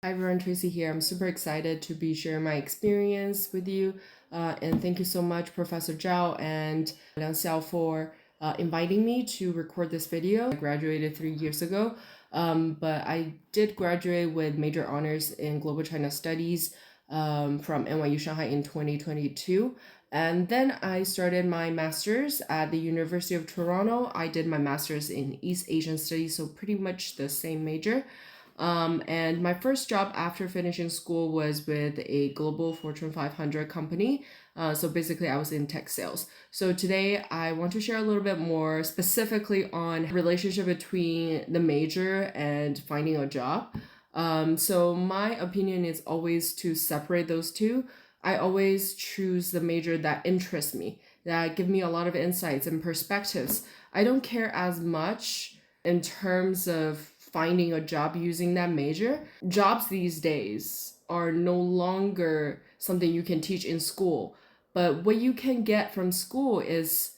Hi everyone, Tracy here. I'm super excited to be sharing my experience with you. And thank you so much, Professor Zhao and Liang Xiao, for inviting me to record this video. I graduated 3 years ago, but I did graduate with major honors in Global China Studies from NYU Shanghai in 2022. And then I started my master's at the University of Toronto. I did my master's in East Asian Studies, so pretty much the same major. And my first job after finishing school was with a global Fortune 500 company. So basically, I was in tech sales. So today, I want to share a little bit more specifically on relationship between the major and finding a job. So my opinion is always to separate those two. I always choose the major that interests me, that give me a lot of insights and perspectives. I don't care as much in terms of finding a job using that major. Jobs these days are no longer something you can teach in school, but what you can get from school is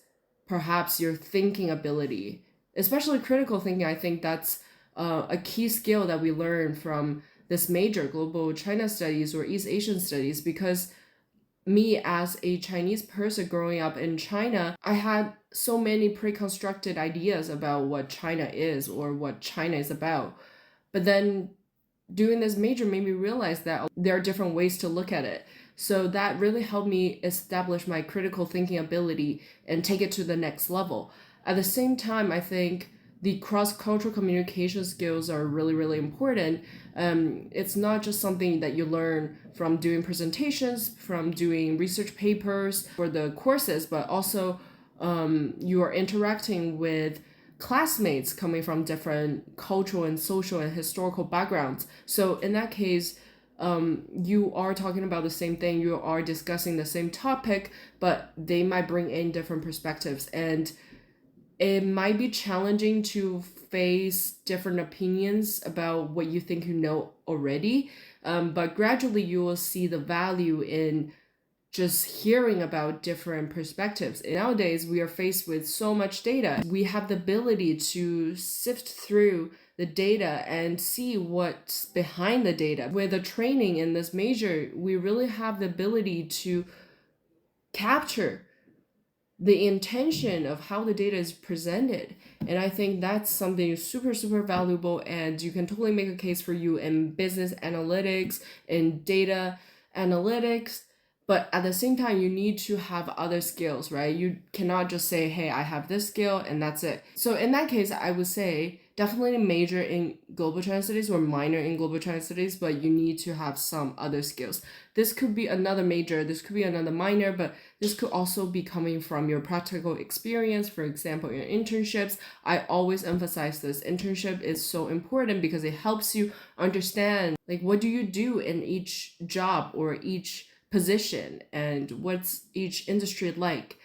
perhaps your thinking ability, especially critical thinking. I think that's a key skill that we learn from this major, Global China Studies or East Asian Studies, because me as a Chinese person growing up in China, I had so many pre-constructed ideas about what China is or what China is about. But then doing this major made me realize that there are different ways to look at it. So that really helped me establish my critical thinking ability and take it to the next level. At the same time, I think the cross-cultural communication skills are really, really important. It's not just something that you learn from doing presentations, from doing research papers for the courses, but also you are interacting with classmates coming from different cultural and social and historical backgrounds. So in that case, you are talking about the same thing, you are discussing the same topic, but they might bring in different perspectives. And it might be challenging to face different opinions about what you think you know already, but gradually you will see the value in just hearing about different perspectives. Nowadays, we are faced with so much data. We have the ability to sift through the data and see what's behind the data. With the training in this major, we really have the ability to capture the intention of how the data is presented. And I think that's something super, super valuable. And you can totally make a case for you in business analytics, in data analytics. But at the same time, you need to have other skills, right? You cannot just say, hey, I have this skill and that's it. So in that case, I would say definitely major in global China studies or minor in global China studies, but you need to have some other skills. This could be another major, this could be another minor, but this could also be coming from your practical experience. For example, your internships. I always emphasize this. Internship is so important because it helps you understand, like, what do you do in each job or each position and what's each industry like,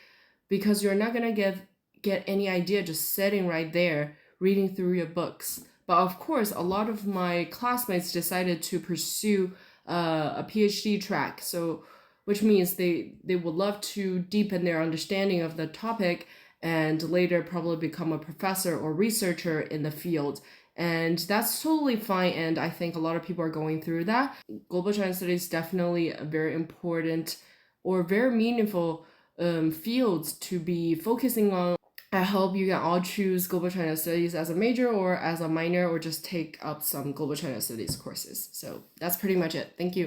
because you're not gonna get any idea just sitting right there reading through your books. But of course, a lot of my classmates decided to pursue a PhD track, so which means they would love to deepen their understanding of the topic and later probably become a professor or researcher in the field. And that's totally fine, and I think a lot of people are going through that. Global China Studies is definitely a very important or very meaningful fields to be focusing on. I hope you can all choose Global China Studies as a major or as a minor, or just take up some Global China Studies courses. So that's pretty much it. Thank you.